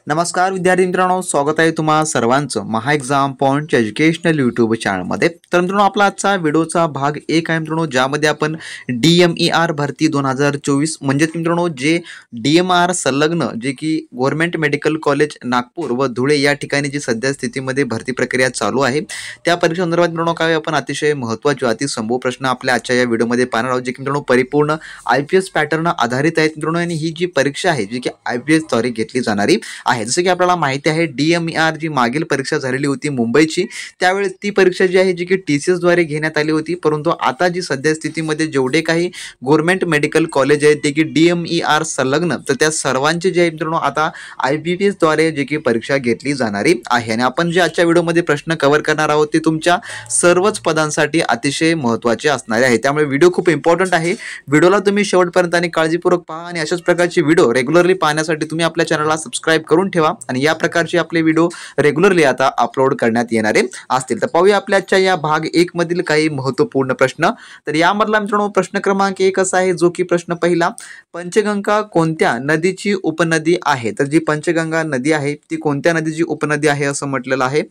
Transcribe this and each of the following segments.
नमस्कार विद्यार्थी मित्रांनो, स्वागत आहे तुम्हा सर्वांचं महा एक्झाम पॉइंट एज्युकेशनल यूट्यूब चॅनलमध्ये। तर मित्रांनो, आपला आजचा व्हिडिओचा भाग 1 आहे मित्रांनो, ज्यामध्ये आपण DMER भरती 2024 म्हणजे मित्रांनो जे DMR संलग्न जे की गव्हर्नमेंट मेडिकल कॉलेज नागपूर व धुळे या ठिकाणी जी सध्या स्थितीमध्ये भरती प्रक्रिया चालू आहे त्या परीक्षा संदर्भात मित्रांनो काय आपण अतिशय महत्त्वाचे अतिसंभव प्रश्न आपल्या आजच्या या व्हिडिओमध्ये पाहणार आहोत, जे की मित्रांनो परिपूर्ण IPS पॅटर्न आधारित आहेत मित्रांनो। आणि ही जी परीक्षा आहे जी की IPS द्वारे घेतली जाणारी आहे। जसं की आपल्याला माहिती आहे DMER जी मागील परीक्षा झालेली होती मुंबईची, त्यावेळेस ती परीक्षा जी आहे जी की TCS द्वारे घेण्यात आली होती, परंतु आता जी सध्या स्थितीमध्ये जेवढे काही गव्हर्नमेंट मेडिकल कॉलेज आहेत ते की DMER संलग्न, तर त्या सर्वांचे जे मित्रांनो आता IPPS द्वारे जे की परीक्षा घेतली जाणारी आहे। आणि आपण जे आजच्या व्हिडिओमध्ये प्रश्न कव्हर करणार आहोत ते तुमच्या सर्वच पदांसाठी अतिशय महत्त्वाचे असणार आहे, त्यामुळे व्हिडिओ खूप इम्पॉर्टंट आहे। व्हिडिओला तुम्ही शेवटपर्यंत आणि काळजीपूर्वक पहा आणि अशाच प्रकारचे व्हिडिओ रेग्युलरली पाहण्यासाठी तुम्ही आपल्या चॅनलला सबस्क्राइब करून ठेवा आणि या प्रकारचे आपले व्हिडिओ रेग्युलरली आता अपलोड करण्यात येणारे असतील। तर पाहूया आपल्याच्या या भाग 1 मधील काही महत्त्वपूर्ण प्रश्न। तर यामधला मित्रांनो प्रश्न क्रमांक 1 असा आहे, जो की प्रश्न पहिला, पंचगंगा कोणत्या नदीची उपनदी आहे? तर जी पंचगंगा नदी आहे ती कोणत्या नदीची उपनदी आहे असं म्हटलेलं आहे।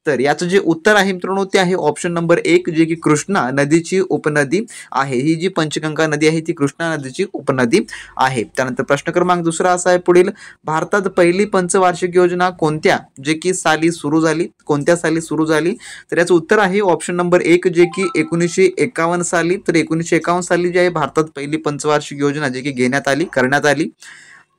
तर याचं जे उत्तर आहे मित्रांनो ते आहे ऑप्शन नंबर 1, जे की कृष्णा नदीची उपनदी आहे। ही जी पंचगंगा नदी आहे ती कृष्णा नदीची उपनदी आहे। त्यानंतर प्रश्न क्रमांक दुसरा असा आहे पुढील, भारतात पहिली पंचवार्षिक योजना कोणत्या जे की साली सुरू झाली? कोणत्या साली सुरू झाली? तर याचं उत्तर आहे ऑप्शन नंबर 1, जे की 1951 साली। तर 1951 साली जी आहे भारतात पहिली पंचवार्षिक योजना जे की करण्यात आली।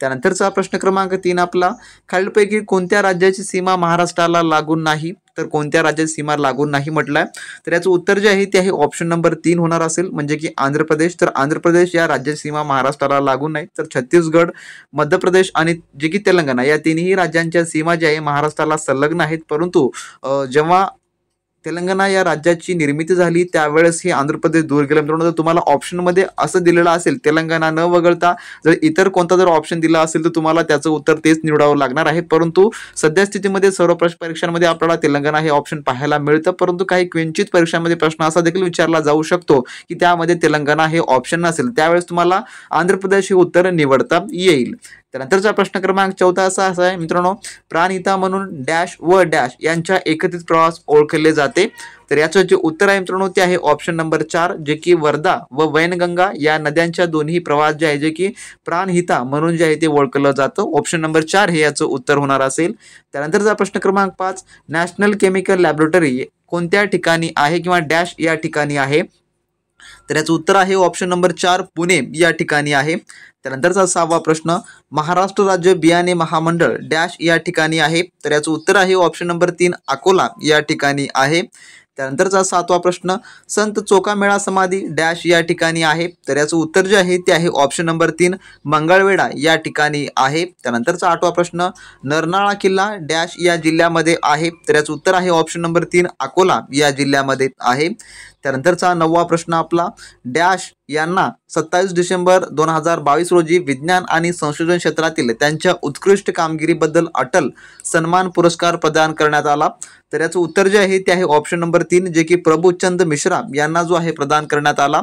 त्यानंतरचा प्रश्न क्रमांक 3 आपला, खालीलपैकी कोणत्या राज्याची सीमा महाराष्ट्राला लागून नाही? तर कोणत्या राज्याची सीमा लागून नाही म्हटलंय, तर याचं उत्तर जे आहे ते आहे ऑप्शन नंबर 3 होणार असेल, म्हणजे की आंध्र प्रदेश। तर आंध्र प्रदेश या राज्याची सीमा महाराष्ट्राला लागून नाही, तर छत्तीसगड, मध्य प्रदेश आणि जे की तेलंगणा या तिन्ही राज्यांच्या सीमा जी आहे महाराष्ट्राला संलग्न आहेत, परंतु जेव्हा तेलंगणा या राज्याची निर्मिती झाली त्यावेळेस ही आंध्र प्रदेश दूर गेला मित्रांनो। तर तुम्हाला ऑप्शनमध्ये असं दिलेलं असेल तेलंगणा न वगळता जर इतर कोणता जर ऑप्शन दिला असेल तर तुम्हाला त्याचं उत्तर तेच निवडावं लागणार आहे, परंतु सध्या स्थितीमध्ये सर्व परीक्षांमध्ये आपल्याला तेलंगणा हे ऑप्शन पाहायला मिळतं, परंतु काही क्वचित परीक्षांमध्ये प्रश्न असा देखील विचारला जाऊ शकतो की त्यामध्ये तेलंगणा हे ऑप्शन नसेल, त्यावेळेस तुम्हाला आंध्र प्रदेश हे उत्तर निवडता येईल। त्यानंतरचा प्रश्न क्रमांक 4 असा आहे मित्रांनो, प्राणहिता म्हणून डॅश व डॅश यांच्या एकत्रित प्रवास ओळखले जाते? तर याचं जे उत्तर आहे मित्रांनो ते आहे ऑप्शन नंबर 4, जे की वर्धा व वैनगंगा या नद्यांच्या दोन्ही प्रवास जे आहे जे की प्राणहिता म्हणून जे आहे ते ओळखलं जातं। ऑप्शन नंबर 4 हे याचं उत्तर होणार असेल। त्यानंतरचा प्रश्न क्रमांक 5, नॅशनल केमिकल लॅबोरेटरी कोणत्या ठिकाणी आहे किंवा डॅश या ठिकाणी आहे? तर याचं उत्तर आहे ऑप्शन नंबर 4, पुणे या ठिकाणी आहे। त्यानंतरचा 6वा प्रश्न, महाराष्ट्र राज्य बियाणे महामंडळ डॅश या ठिकाणी आहे? तर याचं उत्तर आहे ऑप्शन नंबर 3, अकोला या ठिकाणी आहे। त्यानंतरचा 7वा प्रश्न, संत चोखामेळा समाधी डॅश या ठिकाणी आहे? तर याचं उत्तर जे आहे ते आहे ऑप्शन नंबर 3, मंगळवेढा या ठिकाणी आहे। त्यानंतरचा 8वा प्रश्न, नरनाळा किल्ला डॅश या जिल्ह्यामध्ये आहे? तर याचं उत्तर आहे ऑप्शन नंबर 3, अकोला या जिल्ह्यामध्ये आहे। त्यानंतरचा 9वा प्रश्न आपला, डॅश यांना 27 डिसेंबर 2022 रोजी विज्ञान आणि संशोधन क्षेत्रातील त्यांच्या उत्कृष्ट कामगिरीबद्दल अटल सन्मान पुरस्कार प्रदान करण्यात आला? तर याचं उत्तर जे आहे ते आहे ऑप्शन नंबर 3, जे की प्रभुचंद मिश्रा यांना जो आहे प्रदान करण्यात आला।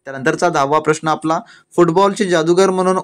त्यानंतरचा 10वा प्रश्न आपला, फुटबॉलचे जादूगर म्हणून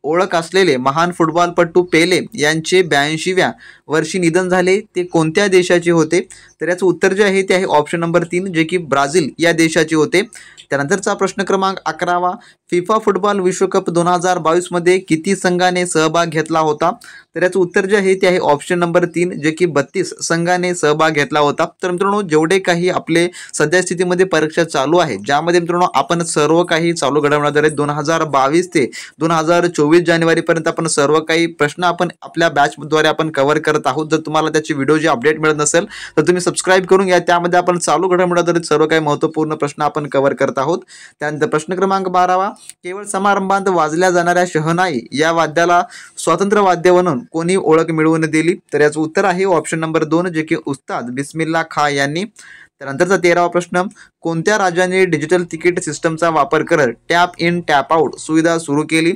ओळख असलेले महान फुटबॉलपटू पेले यांचे 82व्या वर्षी निधन झाले, ते कोणत्या देशाचे होते? तर याचं उत्तर जे आहे ते आहे ऑप्शन नंबर 3, जे की ब्राझील या देशाचे होते। त्यानंतरचा प्रश्न क्रमांक 11वा, फिफा फुटबॉल विश्वकप 2022 मध्ये किती संघाने सहभाग घेतला होता? तर याचं उत्तर जे आहे ते आहे ऑप्शन नंबर 3, जे की 32 संघाने सहभाग घेतला होता। तर मित्रांनो जेवढे काही आपले सध्या स्थितीमध्ये परीक्षा चालू आहे, ज्यामध्ये मित्रांनो आपण सर्व काही चालू घडामोडी 2022 ते 2024 जानेवारीपर्यंत आपण सर्व काही प्रश्न आपण आपल्या बॅचद्वारे आपण कव्हर करत आहोत। जर तुम्हाला त्याची व्हिडिओची अपडेट मिळत नसेल तर तुम्ही सबस्क्राइब करून घ्या, त्यामध्ये आपण चालू घडामोडी सर्व काही महत्त्वपूर्ण प्रश्न आपण कव्हर करत आहोत। त्यानंतर प्रश्न क्रमांक 12वा, केवळ समारंभात वाजल्या जाणाऱ्या शहनाई या वाद्याला स्वातंत्र्य वाद्य म्हणून कोणी ओळख मिळवून दिली? तर याचं उत्तर आहे ऑप्शन नंबर 2, जे की उस्ताद बिस्मिल्ला खां यांनी। त्यानंतरचा 13वा प्रश्न, कोणत्या राज्याने डिजिटल तिकीट सिस्टमचा वापर करत टॅप इन टॅप आउट सुविधा सुरू केली?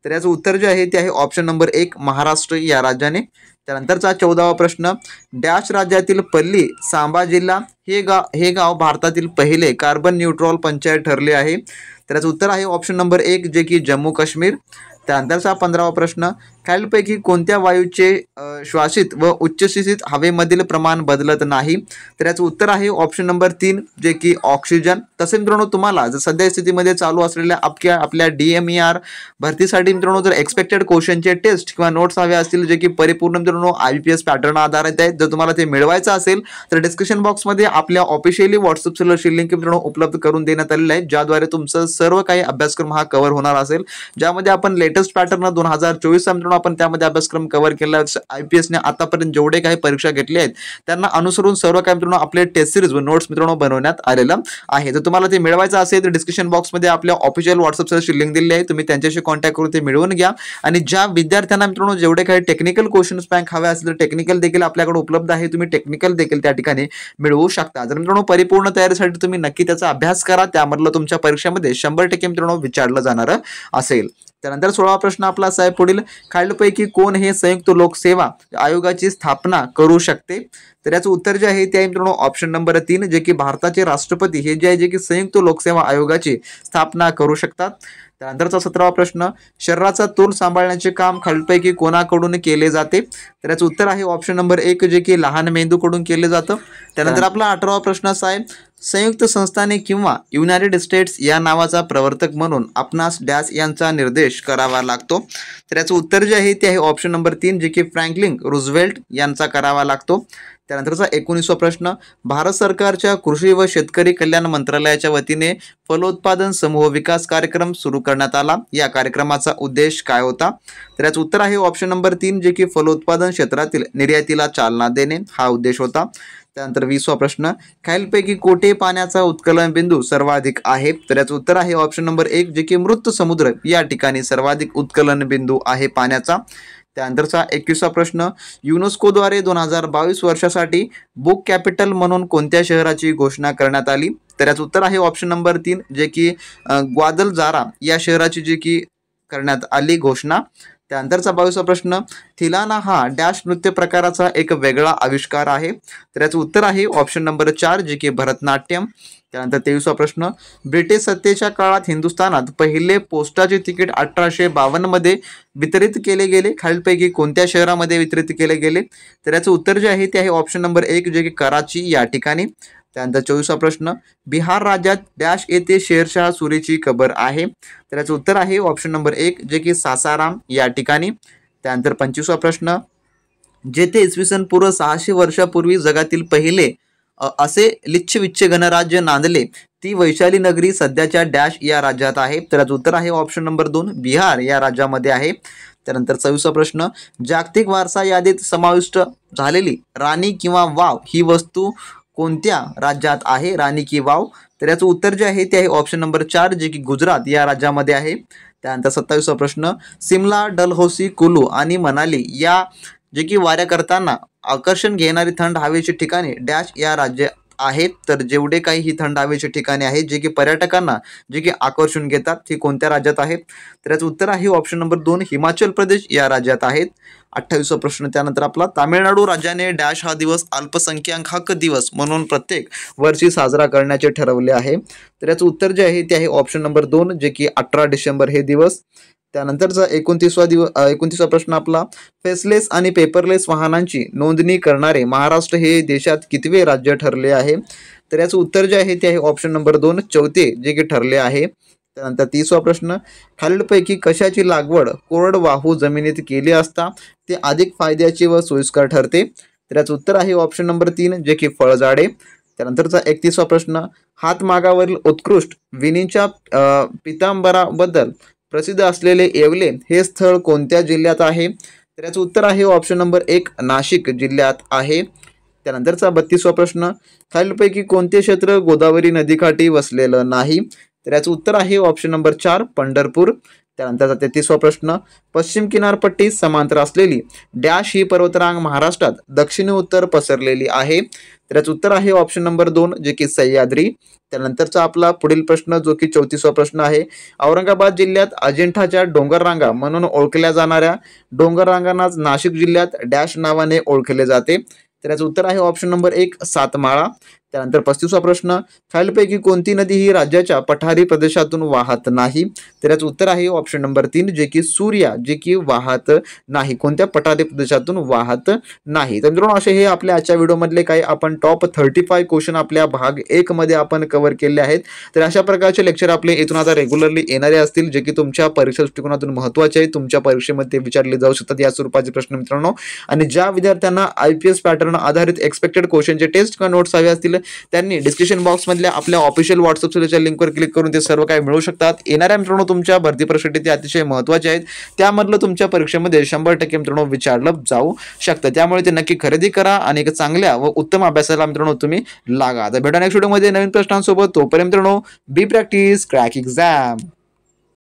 तर याचं उत्तर जे आहे ते आहे ऑप्शन नंबर 1, महाराष्ट्र या राज्याने। त्यानंतरचा 14वा प्रश्न, डॅश राज्यातील पल्ली सांबा जिल्हा हे गाव भारतातील पहिले कार्बन न्यूट्रल पंचायत ठरले आहे? तर याचं उत्तर आहे ऑप्शन नंबर 1, जे की जम्मू काश्मीर। त्यानंतरचा 15वा प्रश्न, खालीलपैकी कोणत्या वायूचे श्वासित व उच्चशिसित हवेमधील प्रमाण बदलत नाही? तर याचं उत्तर आहे ऑप्शन नंबर 3 जे की ऑक्सिजन. तसे मित्रांनो तुम्हाला जर सध्या स्थितीमध्ये चालू असलेल्या आपल्या DMER भरतीसाठी मित्रांनो जर एक्सपेक्टेड क्वेश्चनचे टेस्ट किंवा नोट्स हवे असतील जे की परिपूर्ण मित्रांनो IBPS पॅटर्न आधारित आहेत, जर तुम्हाला ते मिळवायचं असेल तर डिस्क्रिप्शन बॉक्समध्ये आपल्या ऑफिशियली व्हॉट्सअप सर्व्हरची लिंक मित्रांनो उपलब्ध करून देण्यात आलेली आहे, ज्याद्वारे तुमचं सर्व काही अभ्यासक्रम हा कव्हर होणार असेल, ज्यामध्ये आपण लेटेस्ट पॅटर्न 2024 मित्रांनो आपण त्यामध्ये अभ्यासक्रम कव्हर केला. IPSने आतापर्यंत जेवढे काही परीक्षा घेतली आहेत त्यांना अनुसरून सर्व काही मित्रांनो आपले टेस्ट सिरीज व नोट्स मित्रांनो बनवण्यात आलेलं आहे. जर तुम्हाला ते मिळवायचं असेल तर डिस्क्रिप्शन बॉक्समध्ये आपल्या ऑफिशियल व्हॉट्सअप सर्व्हरची लिंक दिली आहे, तुम्ही त्यांच्याशी कॉन्टॅक्ट करून ते मिळवून घ्या. आणि ज्या विद्यार्थ्यांना मित्रांनो जेवढे काही टेक्निकल क्वेश्चन्स बँक हवे असतील तर टेक्निकल देखील आपल्याकडे उपलब्ध आहे, तुम्ही टेक्निकल देखील त्या ठिकाणी मिळवू शकता. जर मित्रांनो परिपूर्ण तयारीसाठी तुम्ही नक्की त्याचा अभ्यास करा, त्यामधलं तुमच्या परीक्षेमध्ये 100% मित्रांनो विचारलं जाणार असेल. त्यानंतर 16वा प्रश्न आपला असा आहे पुढील, खालीलपैकी कोण हे संयुक्त लोकसेवा आयोगाची स्थापना करू शकते? तर याचं उत्तर जे आहे ते आहे मित्रांनो ऑप्शन नंबर 3 जे की भारताचे राष्ट्रपती हे जे आहे जे की संयुक्त लोकसेवा आयोगाची स्थापना करू शकतात. त्यानंतरचा 17वा प्रश्न, शरीराचा तोल सांभाळण्याचे काम खालीलपैकी कोणाकडून केले जाते? तर याचं उत्तर आहे ऑप्शन नंबर 1 जे की लहान मेंदूकडून केले जातं. त्यानंतर आपला 18वा प्रश्न असा आहे, संयुक्त संस्थाने किंवा युनायटेड स्टेट्स या नावाचा प्रवर्तक म्हणून आपणास डॅश यांचा निर्देश करावा लागतो? तर याचं उत्तर जे आहे ते आहे ऑप्शन नंबर 3 जे की फ्रँकलिन रूझवेल्ट यांचा करावा लागतो. त्यानंतरचा 19वा प्रश्न, भारत सरकारच्या कृषी व शेतकरी कल्याण मंत्रालयाच्या वतीने फलोत्पादन समूह विकास कार्यक्रम सुरू करण्यात आला, या कार्यक्रमाचा उद्देश काय होता? तर याचं उत्तर आहे ऑप्शन नंबर 3 जे की फलोत्पादन क्षेत्रातील निर्यातीला चालना देणे हा उद्देश होता. त्यानंतर 20वा प्रश्न, खालीलपैकी कोठे पाण्याचा उत्कलन बिंदू सर्वाधिक आहे? तर याचं उत्तर आहे ऑप्शन नंबर 1 जे की मृत समुद्र या ठिकाणी सर्वाधिक उत्कलन बिंदू आहे पाण्याचा. त्यानंतरचा 21वा प्रश्न, युनेस्कोद्वारे 2022 वर्षासाठी बुक कॅपिटल म्हणून कोणत्या शहराची घोषणा करण्यात आली? तर याचं उत्तर आहे ऑप्शन नंबर 3 जे की ग्वादलजारा या शहराची जी की करण्यात आली घोषणा. त्यानंतरचा 22वा प्रश्न, थिलाना हा डॅश नृत्य प्रकाराचा एक वेगळा आविष्कार आहे? तर याचं उत्तर आहे ऑप्शन नंबर 4 जे की भरतनाट्यम. त्यानंतर 23वा प्रश्न, ब्रिटिश सत्तेच्या काळात हिंदुस्थानात पहिले पोस्टाचे तिकीट 1852 मध्ये वितरित केले गेले, खालीलपैकी कोणत्या शहरामध्ये वितरित केले गेले? तर याचं उत्तर जे आहे ते आहे ऑप्शन नंबर 1 जे की कराची या ठिकाणी. त्यानंतर 24वा प्रश्न, बिहार राज्यात डॅश येथे शेरशाह सुरीची कबर आहे? तर याचं उत्तर आहे ऑप्शन नंबर 1 जे की सासाराम या ठिकाणी. त्यानंतर 25वा प्रश्न, जेथे इसवी सन पूर्व 600 वर्षापूर्वी जगातील पहिले असे लिच्छविच्छ गणराज्य नांदले ती वैशाली नगरी सध्याच्या डॅश या राज्यात आहे? तर याचं उत्तर आहे ऑप्शन नंबर 2 बिहार या राज्यामध्ये आहे. त्यानंतर 26वा प्रश्न, जागतिक वारसा यादीत समाविष्ट झालेली राणी किंवा वाव ही वस्तू कोणत्या राज्यात आहे? राणी की वाव? तर याचं उत्तर जे आहे ते आहे ऑप्शन नंबर 4 जे की गुजरात या राज्यामध्ये आहे. त्यानंतर 27वा प्रश्न, सिमला, डलहौसी, कुलू आणि मनाली या जे की वाऱ्या करताना आकर्षण घेणारी थंड हवेची ठिकाणे डॅश या राज्य आहेत? तर जेवढे काही ही थंड हवेची ठिकाणे आहेत जे की पर्यटकांना जे की आकर्षून घेतात ही कोणत्या राज्यात आहेत? तर याचं उत्तर आहे ऑप्शन नंबर 2 हिमाचल प्रदेश या राज्यात आहेत. 28वा प्रश्न, त्यानंतर आपला तामिळनाडू राज्याने डॅश हा दिवस अल्पसंख्याक हक्क दिवस म्हणून प्रत्येक वर्षी साजरा करण्याचे ठरवले आहे? तर याचं उत्तर जे आहे ते आहे ऑप्शन नंबर 2 जे की 18 डिसेंबर हे दिवस. त्यानंतरचा 29वा प्रश्न आपला, फेसलेस आणि पेपरलेस वाहनांची नोंदणी करणारे महाराष्ट्र हे देशात कितवे राज्य ठरले आहे? तर याचं उत्तर जे आहे ते आहे ऑप्शन नंबर 2 चौथे जे की ठरले आहे. त्यानंतर 30वा प्रश्न, खालीलपैकी कशाची लागवड कोरडवाहू जमिनीत केली असता ते अधिक फायद्याचे व सोयीस्कर ठरते? तर याचं उत्तर आहे ऑप्शन नंबर 3 जे की फळझाडे. त्यानंतरचा 31वा प्रश्न, हातमागावरील उत्कृष्ट विणीच्या पितांबराबद्दल प्रसिद्ध असलेले येवले हे स्थळ कोणत्या जिल्ह्यात आहे? तर याचं उत्तर आहे ऑप्शन नंबर 1 नाशिक जिल्ह्यात आहे. त्यानंतरचा 32वा प्रश्न, खालीलपैकी कोणते क्षेत्र गोदावरी नदीकाठी वसलेलं नाही? तर याचं उत्तर आहे ऑप्शन नंबर 4 पंढरपूर. त्यानंतरचा 33वा प्रश्न, पश्चिम किनारपट्टी समांतर असलेली डॅश ही पर्वतरांग महाराष्ट्रात दक्षिण उत्तर पसरलेली आहे? तर याचं उत्तर आहे ऑप्शन नंबर 2 जे की सह्याद्री. त्यानंतरचा आपला पुढील प्रश्न जो की 34वा प्रश्न आहे, औरंगाबाद जिल्ह्यात अजिंठाच्या डोंगररांगा म्हणून ओळखल्या जाणाऱ्या डोंगररांगांनाच नाशिक जिल्ह्यात डॅश नावाने ओळखले जाते? तर याचं उत्तर आहे ऑप्शन नंबर 1 सातमाळा. त्यानंतर 35वा प्रश्न, खालीलपैकी कोणती नदी ही राज्याच्या पठारी प्रदेशातून वाहत नाही? तर याचं उत्तर आहे ऑप्शन नंबर 3 जे की सूर्या, जे की वाहत नाही, कोणत्या पठारी प्रदेशातून वाहत नाही. तर मित्रांनो असे हे आपल्या आजच्या व्हिडिओमधले काही आपण टॉप 35 क्वेश्चन आपल्या भाग 1 मध्ये आपण कव्हर केले आहेत. तर अशा प्रकारचे लेक्चर आपले इथून आता रेग्युलरली येणारे असतील, जे की तुमच्या परीक्षा दृष्टिकोनातून महत्त्वाचे आहेत, तुमच्या परीक्षेमध्ये विचारले जाऊ शकतात या स्वरूपाचे प्रश्न मित्रांनो. आणि ज्या विद्यार्थ्यांना IPS पॅटर्न आधारित एक्सपेक्टेड क्वेश्चनचे टेस्ट किंवा नोट्स हवे असतील त्यांनी डिस्क्रिप्शन बॉक्समधल्या आपल्या ऑफिशियल व्हॉट्सअपच्या लिंकवर क्लिक करून ते सर्व काही मिळू शकतात. येणाऱ्या मित्रांनो तुमच्या भरती परीक्षेसाठी ते अतिशय महत्त्वाचे आहेत, त्यामधलं तुमच्या परीक्षेमध्ये 100% मित्रांनो विचारलं जाऊ शकतं. त्यामुळे ते नक्की खरेदी करा आणि एक चांगल्या व उत्तम अभ्यासाला मित्रांनो तुम्ही लागा. तर भेटा नेक्स्ट व्हिडिओमध्ये नवीन प्रश्नांसोबत. तोपर्यंत मित्रांनो बी प्रॅक्टिस क्रॅक एक्झाम.